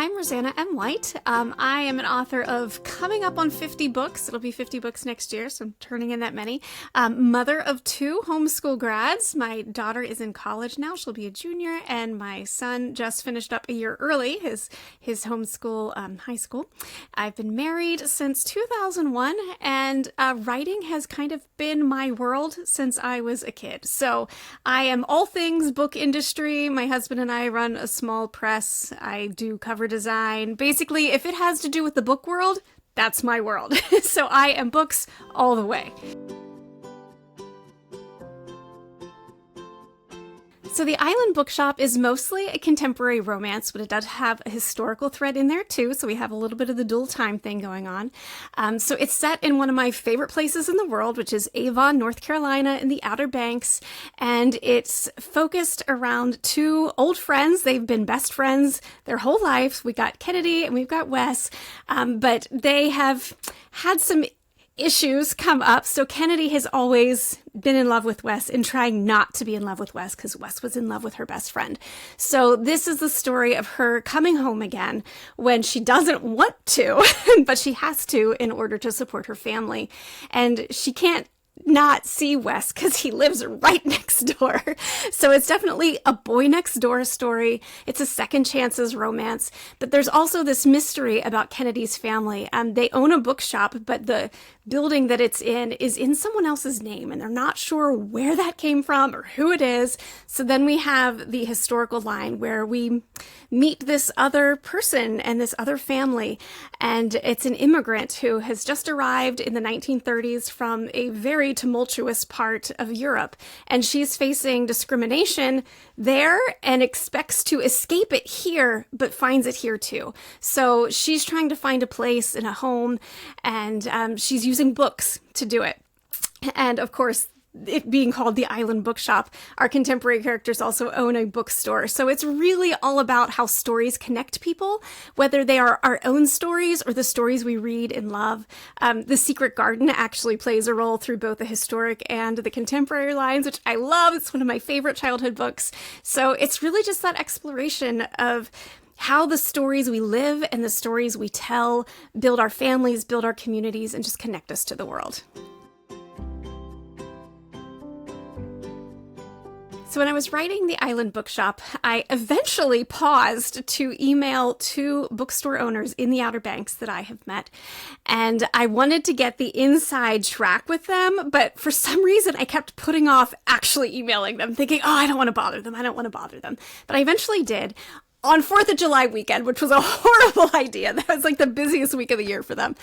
I'm Roseanna M. White. I am an author of coming up on 50 books. It'll be 50 books next year, so I'm turning in that many. Mother of two homeschool grads. My daughter is in college now. She'll be a junior, and my son just finished up a year early, his homeschool high school. I've been married since 2001, and writing has kind of been my world since I was a kid. So I am all things book industry. My husband and I run a small press. I do cover design. Basically, if it has to do with the book world, that's my world. So I am books all the way. So the Island Bookshop is mostly a contemporary romance, but it does have a historical thread in there too, so we have a little bit of the dual time thing going on. So it's set in one of my favorite places in the world, which is Avon, North Carolina, in the Outer Banks, and it's focused around two old friends. They've been best friends their whole lives. We got Kennedy and we've got Wes, but they have had some issues come up. So Kennedy has always been in love with Wes and trying not to be in love with Wes because Wes was in love with her best friend. So this is the story of her coming home again when she doesn't want to, but she has to in order to support her family. And she can't not see Wes because he lives right next door. So it's definitely a boy next door story. It's a second chances romance, but there's also this mystery about Kennedy's family. They own a bookshop, but the building that it's in is in someone else's name, and they're not sure where that came from or who it is. So then we have the historical line where we meet this other person and this other family, and it's an immigrant who has just arrived in the 1930s from a very tumultuous part of Europe, and she's facing discrimination there and expects to escape it here, but finds it here too. So she's trying to find a place in a home, and she's using books to do it. And of course, it being called the Island Bookshop, our contemporary characters also own a bookstore. So it's really all about how stories connect people, whether they are our own stories or the stories we read and love. The Secret Garden actually plays a role through both the historic and the contemporary lines, which I love. It's one of my favorite childhood books. So it's really just that exploration of how the stories we live and the stories we tell build our families, build our communities, and just connect us to the world. So when I was writing the Island Bookshop, I eventually paused to email two bookstore owners in the Outer Banks that I have met. And I wanted to get the inside track with them, but for some reason I kept putting off actually emailing them, thinking, oh, I don't want to bother them. I don't want to bother them. But I eventually did. On 4th of July weekend, which was a horrible idea. That was like the busiest week of the year for them.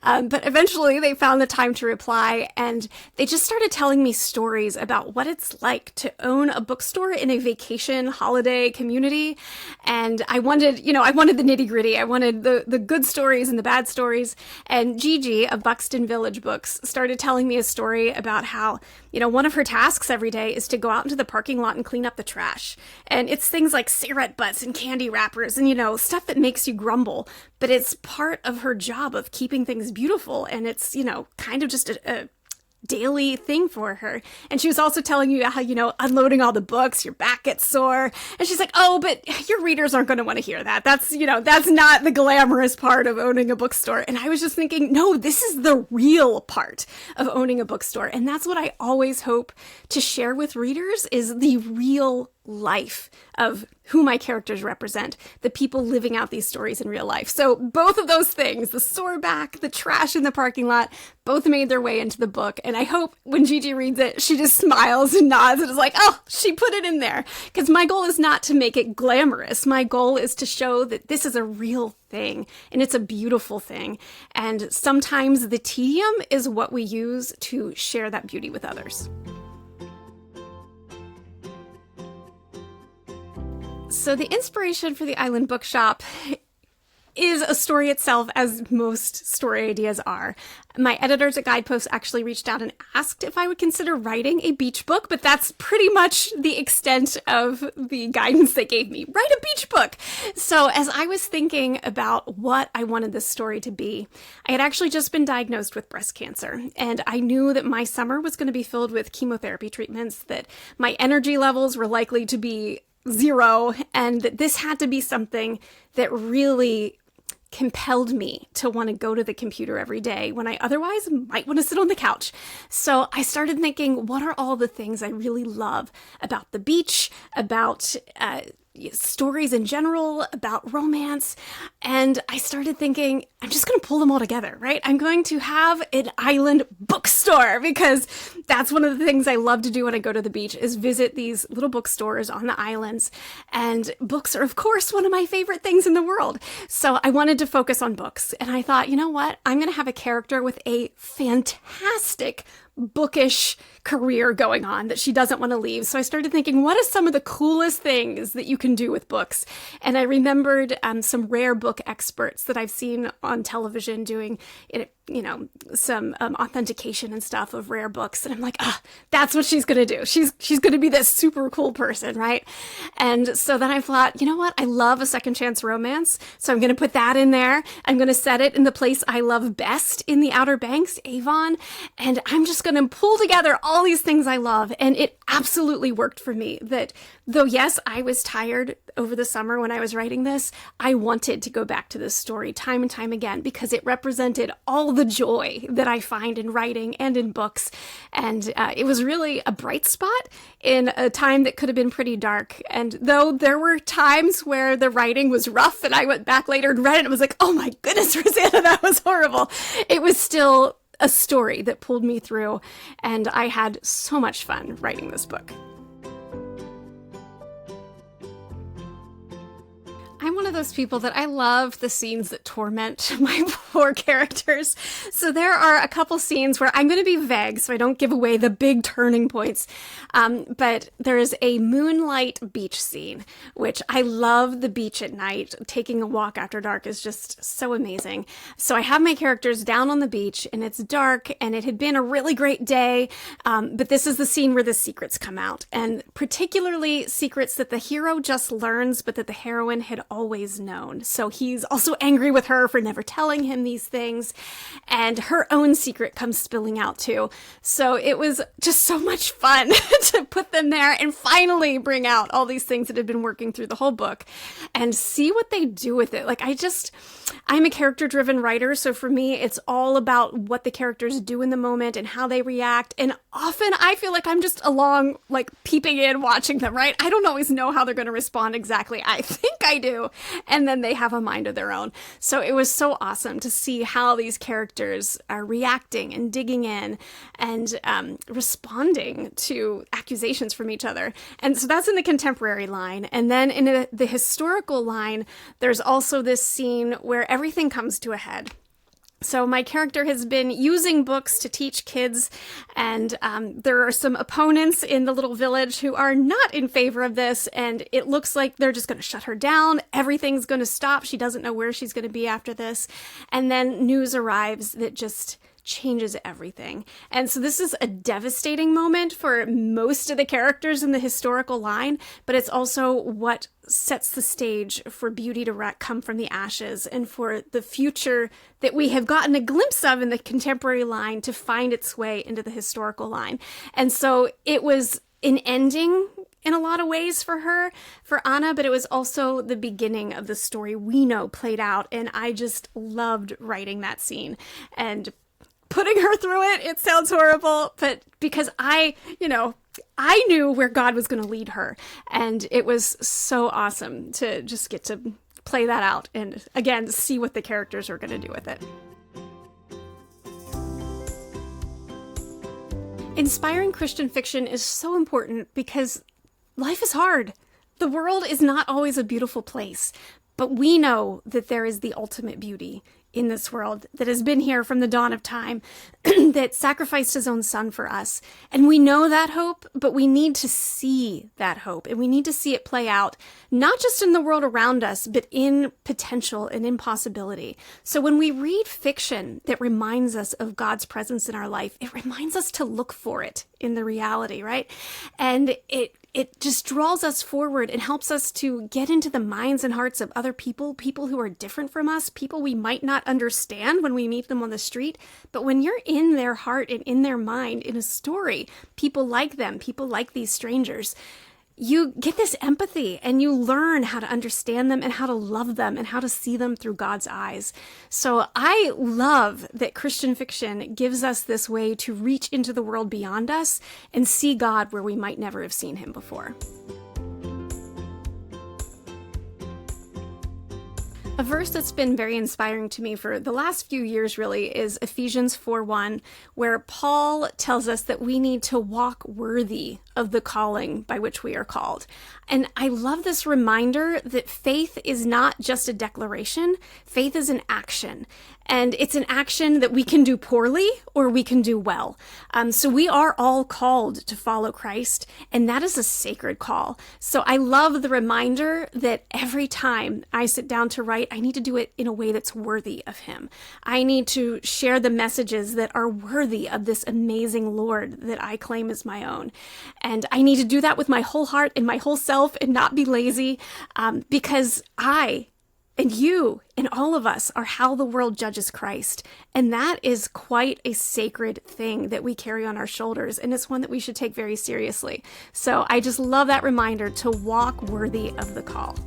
But eventually they found the time to reply, and they just started telling me stories about what it's like to own a bookstore in a vacation holiday community. And I wanted the nitty gritty. I wanted the good stories and the bad stories. And Gigi of Buxton Village Books started telling me a story about how, one of her tasks every day is to go out into the parking lot and clean up the trash. And it's things like cigarette butts and candy wrappers and, stuff that makes you grumble. But it's part of her job of keeping things beautiful. And it's, kind of just a daily thing for her. And she was also telling you how, unloading all the books, your back gets sore. And she's like, oh, but your readers aren't going to want to hear that. That's not the glamorous part of owning a bookstore. And I was just thinking, no, this is the real part of owning a bookstore. And that's what I always hope to share with readers, is the real life of who my characters represent, the people living out these stories in real life. So both of those things, the sore back, the trash in the parking lot, both made their way into the book. And I hope when Gigi reads it, she just smiles and nods and is like, oh, she put it in there. Because my goal is not to make it glamorous. My goal is to show that this is a real thing, and it's a beautiful thing. And sometimes the tedium is what we use to share that beauty with others. So the inspiration for the Island Bookshop is a story itself, as most story ideas are. My editors at Guideposts actually reached out and asked if I would consider writing a beach book, but that's pretty much the extent of the guidance they gave me. Write a beach book! So as I was thinking about what I wanted this story to be, I had actually just been diagnosed with breast cancer, and I knew that my summer was going to be filled with chemotherapy treatments, that my energy levels were likely to be zero, and that this had to be something that really compelled me to want to go to the computer every day when I otherwise might want to sit on the couch. So I started thinking, what are all the things I really love about the beach, about stories in general, about romance? And I started thinking, I'm just going to pull them all together, right? I'm going to have an island bookstore, because that's one of the things I love to do when I go to the beach, is visit these little bookstores on the islands. And books are, of course, one of my favorite things in the world. So I wanted to focus on books. And I thought, you know what? I'm going to have a character with a fantastic bookish career going on that she doesn't want to leave. So I started thinking, what are some of the coolest things that you can do with books? And I remembered some rare book experts that I've seen on television doing, some authentication and stuff of rare books. And I'm like, that's what she's going to do. She's going to be this super cool person, right? And so then I thought, you know what? I love a second chance romance. So I'm going to put that in there. I'm going to set it in the place I love best in the Outer Banks, Avon. And I'm just going to pull together all these things I love. And it absolutely worked for me. That though, yes, I was tired over the summer when I was writing this, I wanted to go back to this story time and time again, because it represented all the joy that I find in writing and in books. And it was really a bright spot in a time that could have been pretty dark. And though there were times where the writing was rough and I went back later and read it and was like, oh my goodness, Roseanna, that was horrible, it was still a story that pulled me through. And I had so much fun writing this book. I'm one of those people that I love the scenes that torment my poor characters. So there are a couple scenes where I'm going to be vague so I don't give away the big turning points. But there's a moonlight beach scene, which I love. The beach at night, taking a walk after dark is just so amazing. So I have my characters down on the beach and it's dark and it had been a really great day. But this is the scene where the secrets come out, and particularly secrets that the hero just learns, but that the heroine had always known. So he's also angry with her for never telling him these things, and her own secret comes spilling out too. So it was just so much fun to put them there and finally bring out all these things that have been working through the whole book and see what they do with it. Like, I'm a character-driven writer, so for me, it's all about what the characters do in the moment and how they react. And often I feel like I'm just along, like peeping in, watching them, right? I don't always know how they're going to respond exactly. I think I do. And then they have a mind of their own. So it was so awesome to see how these characters are reacting and digging in and responding to accusations from each other. And so that's in the contemporary line. And then in the historical line, there's also this scene where everything comes to a head. So my character has been using books to teach kids, and there are some opponents in the little village who are not in favor of this, and it looks like they're just going to shut her down. Everything's going to stop. She doesn't know where she's going to be after this. And then news arrives that just changes everything. And so this is a devastating moment for most of the characters in the historical line, but it's also what sets the stage for beauty to come from the ashes and for the future that we have gotten a glimpse of in the contemporary line to find its way into the historical line. And so it was an ending in a lot of ways for her, for Anna, but it was also the beginning of the story we know played out. And I just loved writing that scene and putting her through it. It sounds horrible, but because I knew where God was going to lead her. And it was so awesome to just get to play that out and, again, see what the characters are going to do with it. Inspiring Christian fiction is so important because life is hard. The world is not always a beautiful place, but we know that there is the ultimate beauty in this world that has been here from the dawn of time, that sacrificed his own son for us. And we know that hope, but we need to see that hope, and we need to see it play out, not just in the world around us, but in potential and in possibility. So when we read fiction that reminds us of God's presence in our life, it reminds us to look for it in the reality, right? And it just draws us forward and helps us to get into the minds and hearts of other people who are different from us, people we might not understand when we meet them on the street. But when you're in their heart and in their mind in a story, people like them, people like these strangers, you get this empathy and you learn how to understand them and how to love them and how to see them through God's eyes. So I love that Christian fiction gives us this way to reach into the world beyond us and see God where we might never have seen him before. A verse that's been very inspiring to me for the last few years really is Ephesians 4:1, where Paul tells us that we need to walk worthy of the calling by which we are called. And I love this reminder that faith is not just a declaration, faith is an action. And it's an action that we can do poorly or we can do well. So we are all called to follow Christ, and that is a sacred call. So I love the reminder that every time I sit down to write, I need to do it in a way that's worthy of him. I need to share the messages that are worthy of this amazing Lord that I claim as my own. And I need to do that with my whole heart and my whole self and not be lazy, because I and you and all of us are how the world judges Christ. And that is quite a sacred thing that we carry on our shoulders. And it's one that we should take very seriously. So I just love that reminder to walk worthy of the call.